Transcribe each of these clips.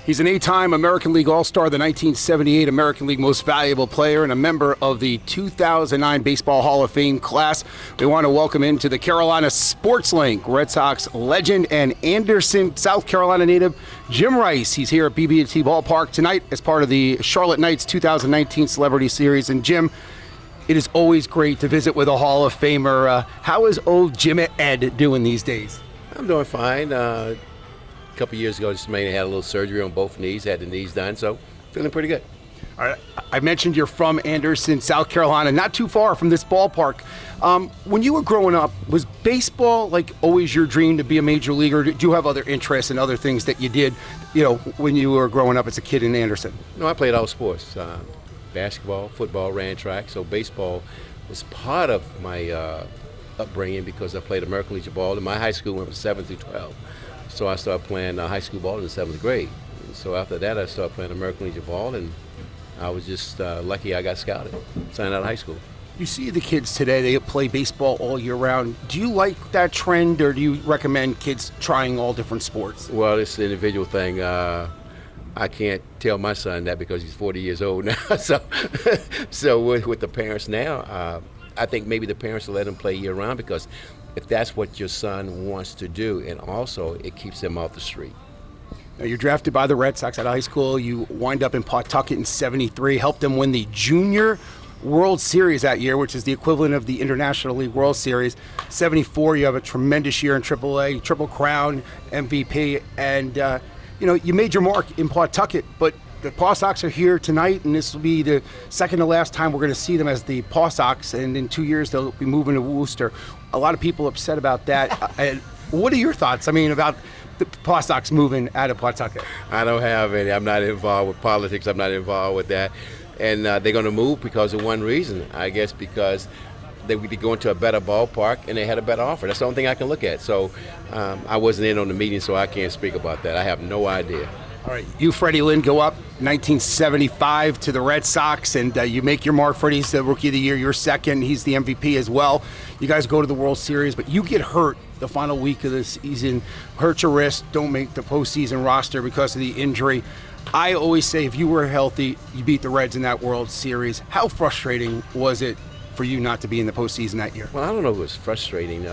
He's an 8-time American League All-Star, the 1978 American League Most Valuable Player, and a member of the 2009 Baseball Hall of Fame class. We want to welcome into the Carolina Sports Link Red Sox legend and Anderson, South Carolina native, Jim Rice. He's here at BBT Ballpark tonight as part of the Charlotte Knights 2019 Celebrity Series. And Jim, it is always great to visit with a Hall of Famer. How is old Jim Ed doing these days? I'm doing fine. A couple years ago, just mainly had a little surgery on both knees, had the knees done, so feeling pretty good. All right. I mentioned you're from Anderson, South Carolina, not too far from this ballpark. When you were growing up, was baseball like always your dream to be a major leaguer? Do you have other interests and other things that you did, when you were growing up as a kid in Anderson? No, I played all sports, basketball, football, ran track, so baseball was part of my upbringing because I played American Legion ball. And my high school went from 7th through 12. So I started playing high school ball in the 7th grade. So after that, I started playing American Legion ball, and I was just lucky I got scouted, signed out of high school. You see the kids today, they play baseball all year round. Do you like that trend, or do you recommend kids trying all different sports? Well, it's an individual thing. I can't tell my son that because he's 40 years old now. So with the parents now, I think maybe the parents will let him play year round because if that's what your son wants to do, and also it keeps him off the street. Now, you're drafted by the Red Sox out of high school. You wind up in Pawtucket in '73, helped them win the Junior World Series that year, which is the equivalent of the International League World Series. '74, you have a tremendous year in AAA, Triple Crown, MVP, and you made your mark in Pawtucket, but the Paw Sox are here tonight, and this will be the second to last time we're going to see them as the Paw Sox, and in 2 years they'll be moving to Worcester. A lot of people upset about that. What are your thoughts, about the Paw Sox moving out of Pawtucket? I don't have any. I'm not involved with politics. I'm not involved with that. And they're going to move because of one reason, I guess, because they would be going to a better ballpark and they had a better offer. That's the only thing I can look at. So I wasn't in on the meeting, so I can't speak about that. I have no idea. All right, you, Freddie Lynn, go up 1975 to the Red Sox, and you make your mark. Freddie's the Rookie of the Year. You're second. He's the MVP as well. You guys go to the World Series, but you get hurt the final week of the season, hurt your wrist, don't make the postseason roster because of the injury. I always say if you were healthy, you beat the Reds in that World Series. How frustrating was it for you not to be in the postseason that year? Well, I don't know if it was frustrating.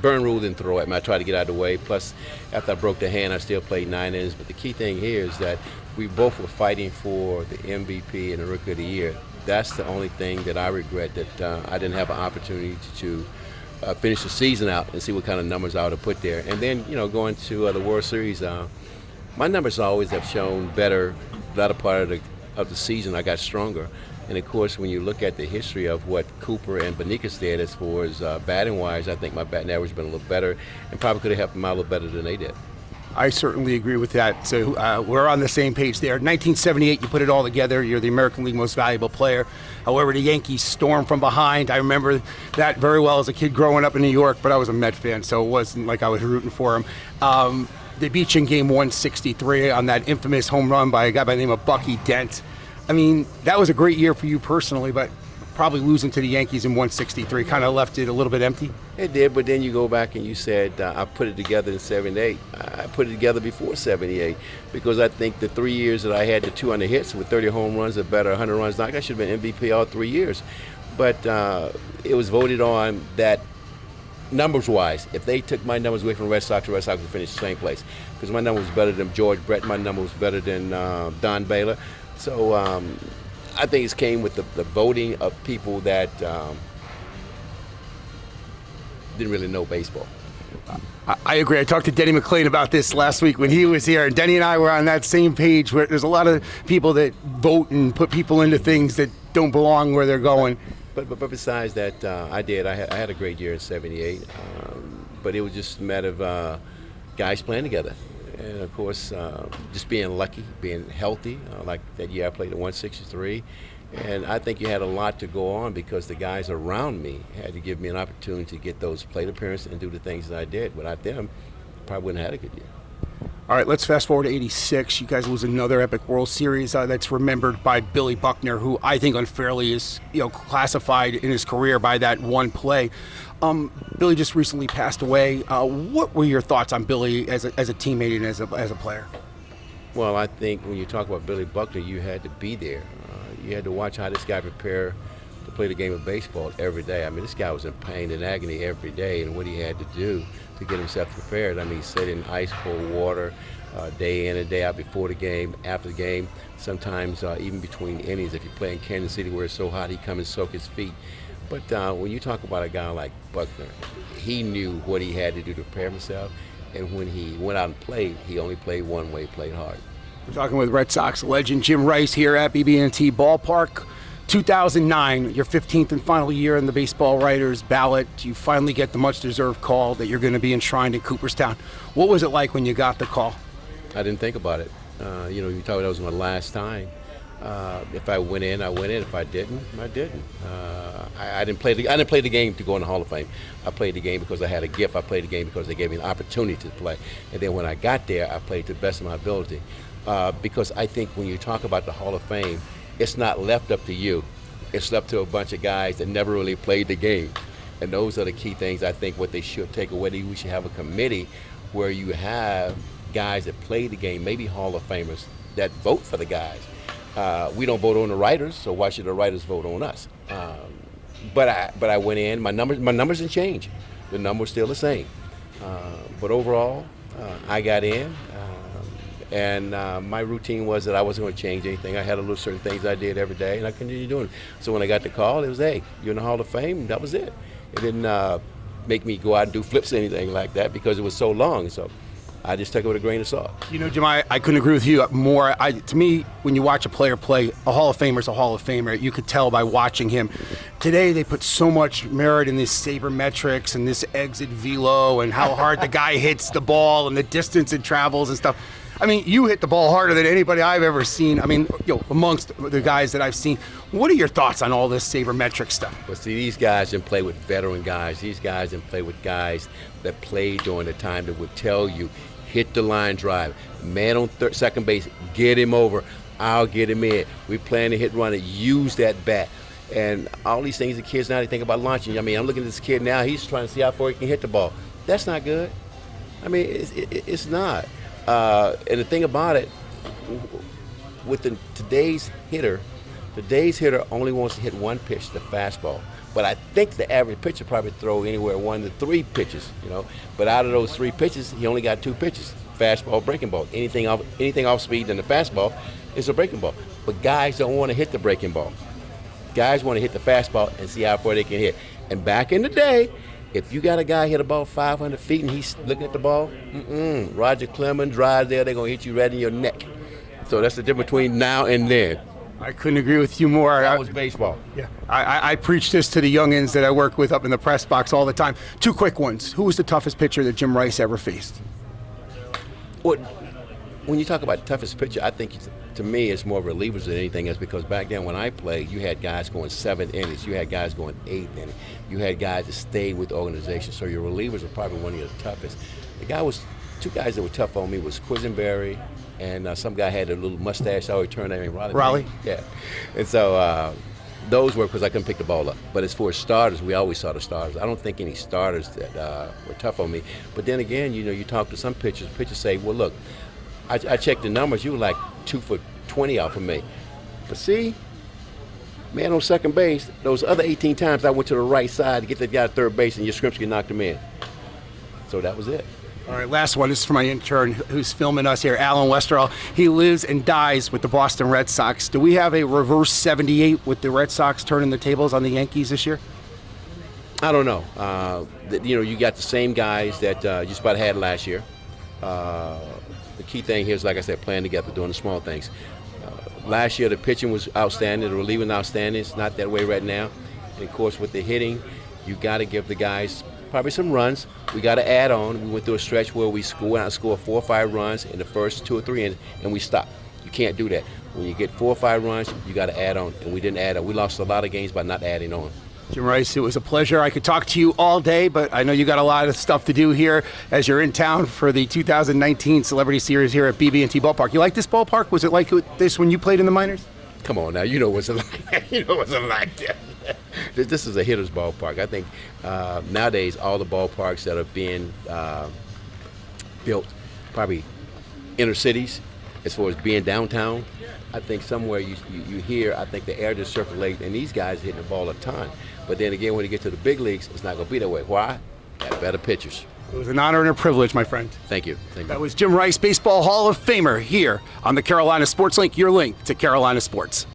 Burn rule didn't throw at me. I tried to get out of the way. Plus, after I broke the hand, I still played 9 innings. But the key thing here is that we both were fighting for the MVP and the Rookie of the Year. That's the only thing that I regret, that I didn't have an opportunity to finish the season out and see what kind of numbers I would have put there. And then, going to the World Series, my numbers always have shown better. The latter part of the season, I got stronger. And of course, when you look at the history of what Cooper and Beniquez did as far as batting wise, I think my batting average has been a little better and probably could have helped them out a little better than they did. I certainly agree with that. So we're on the same page there. 1978, you put it all together. You're the American League Most Valuable Player. However, the Yankees stormed from behind. I remember that very well as a kid growing up in New York, but I was a Met fan, so it wasn't like I was rooting for them. They beat you in game 163 on that infamous home run by a guy by the name of Bucky Dent. That was a great year for you personally, but probably losing to the Yankees in 163 kind of left it a little bit empty. It did, but then you go back and you said, I put it together in 78. I put it together before 78 because I think the 3 years that I had the 200 hits with 30 home runs or better, 100 runs, I should have been MVP all 3 years. But it was voted on that numbers-wise, if they took my numbers away from the Red Sox would finish the same place because my number was better than George Brett, my number was better than Don Baylor. So I think it came with the voting of people that didn't really know baseball. I agree. I talked to Denny McLain about this last week when he was here, and Denny and I were on that same page where there's a lot of people that vote and put people into things that don't belong where they're going. But besides that, I had a great year in 78, but it was just a matter of guys playing together. And of course, just being lucky, being healthy. Like that year I played at 163. And I think you had a lot to go on because the guys around me had to give me an opportunity to get those plate appearances and do the things that I did. Without them, I probably wouldn't have had a good year. All right, let's fast forward to 86. You guys lose another epic World Series that's remembered by Billy Buckner, who I think unfairly is classified in his career by that one play. Billy just recently passed away. What were your thoughts on Billy as a teammate and as a player? Well, I think when you talk about Billy Buckner, you had to be there. You had to watch how this guy prepare to play the game of baseball every day. I mean, this guy was in pain and agony every day, and what he had to do to get himself prepared. I mean, he sat in ice cold water day in and day out before the game, after the game, sometimes even between innings. If you play in Kansas City where it's so hot, he'd come and soak his feet. But when you talk about a guy like Buckner, he knew what he had to do to prepare himself. And when he went out and played, he only played one way, played hard. We're talking with Red Sox legend Jim Rice here at BB&T Ballpark. 2009, your 15th and final year in the baseball writers ballot. You finally get the much-deserved call that you're going to be enshrined in Cooperstown. What was it like when you got the call? I didn't think about it. You thought that was my last time. If I went in, I went in. If I didn't, I didn't. I didn't play the game to go in the Hall of Fame. I played the game because I had a gift. I played the game because they gave me an opportunity to play. And then when I got there, I played to the best of my ability. Because I think when you talk about the Hall of Fame, it's not left up to you. It's left to a bunch of guys that never really played the game. And those are the key things I think what they should take away. We should have a committee where you have guys that play the game, maybe Hall of Famers, that vote for the guys. We don't vote on the writers, so why should the writers vote on us? But I went in. My numbers didn't change. The numbers still the same. But overall, I got in, and my routine was that I wasn't going to change anything. I had a little certain things I did every day, and I continued doing it. So when I got the call, it was, hey, you're in the Hall of Fame. That was it. It didn't make me go out and do flips or anything like that because it was so long. So I just took it with a grain of salt. You know, Jim, I couldn't agree with you more. To me, when you watch a player play, a Hall of Famer is a Hall of Famer. You could tell by watching him. Today, they put so much merit in this Sabermetrics and this exit velo and how hard the guy hits the ball and the distance it travels and stuff. I mean, you hit the ball harder than anybody I've ever seen. I mean, amongst the guys that I've seen. What are your thoughts on all this Sabermetric stuff? But see, these guys didn't play with veteran guys. These guys didn't play with guys that played during the time that would tell you, hit the line drive, man on second base, get him over, I'll get him in. We plan to hit runner, use that bat. And all these things the kids now, they think about launching. I mean, I'm looking at this kid now, he's trying to see how far he can hit the ball. That's not good. I mean, it's not. And the thing about it, with today's hitter only wants to hit one pitch, the fastball. But I think the average pitcher probably throw anywhere 1 to 3 pitches, But out of those 3 pitches, he only got 2 pitches: fastball, breaking ball. Anything off speed than the fastball is a breaking ball. But guys don't want to hit the breaking ball. Guys want to hit the fastball and see how far they can hit. And back in the day, if you got a guy hit a ball 500 feet and he's looking at the ball, Roger Clemens, drive there, they're going to hit you right in your neck. So that's the difference between now and then. I couldn't agree with you more. That was baseball. Yeah, I preach this to the youngins that I work with up in the press box all the time. 2 quick ones. Who was the toughest pitcher that Jim Rice ever faced? When you talk about toughest pitcher, I think to me it's more relievers than anything else, because back then when I played, you had guys going 7 innings, you had guys going 8 innings, you had guys that stayed with the organization. So your relievers were probably one of your toughest. 2 guys that were tough on me was Quisenberry, and some guy had a little mustache. I always turned that name Raleigh. Yeah. And so those were because I couldn't pick the ball up. But as for starters, we always saw the starters. I don't think any starters that were tough on me. But then again, you talk to some pitchers. Pitchers say, well, look, I checked the numbers. You were like 2 for 20 out for me. But see, man on second base, those other 18 times I went to the right side to get that guy at third base, and your Yastrzemski knocked him in. So that was it. All right, last one. This is for my intern who's filming us here, Alan Westerall. He lives and dies with the Boston Red Sox. Do we have a reverse 78 with the Red Sox turning the tables on the Yankees this year? I don't know. You got the same guys that just about had last year. The key thing here is, like I said, playing together, doing the small things. Last year, the pitching was outstanding. The relieving outstanding. It's not that way right now. And, of course, with the hitting, you got to give the guys probably some runs. We got to add on. We went through a stretch where we went out and scored 4 or 5 runs in the first 2 or 3 innings, and we stopped. You can't do that. When you get 4 or 5 runs, you got to add on, and we didn't add on. We lost a lot of games by not adding on. Jim Rice, it was a pleasure. I could talk to you all day, but I know you got a lot of stuff to do here as you're in town for the 2019 Celebrity Series here at BB&T Ballpark. You like this ballpark? Was it like this when you played in the minors? Come on now, you know what's like. You know what's like that. This is a hitter's ballpark. I think nowadays all the ballparks that are being built, probably inner cities, as far as being downtown, I think somewhere you hear, I think the air just circulate, and these guys hitting the ball a ton. But then again, when you get to the big leagues, it's not going to be that way. Why? Got better pitchers. It was an honor and a privilege, my friend. Thank you. Thank you. That was Jim Rice, Baseball Hall of Famer, here on the Carolina Sports Link, your link to Carolina sports.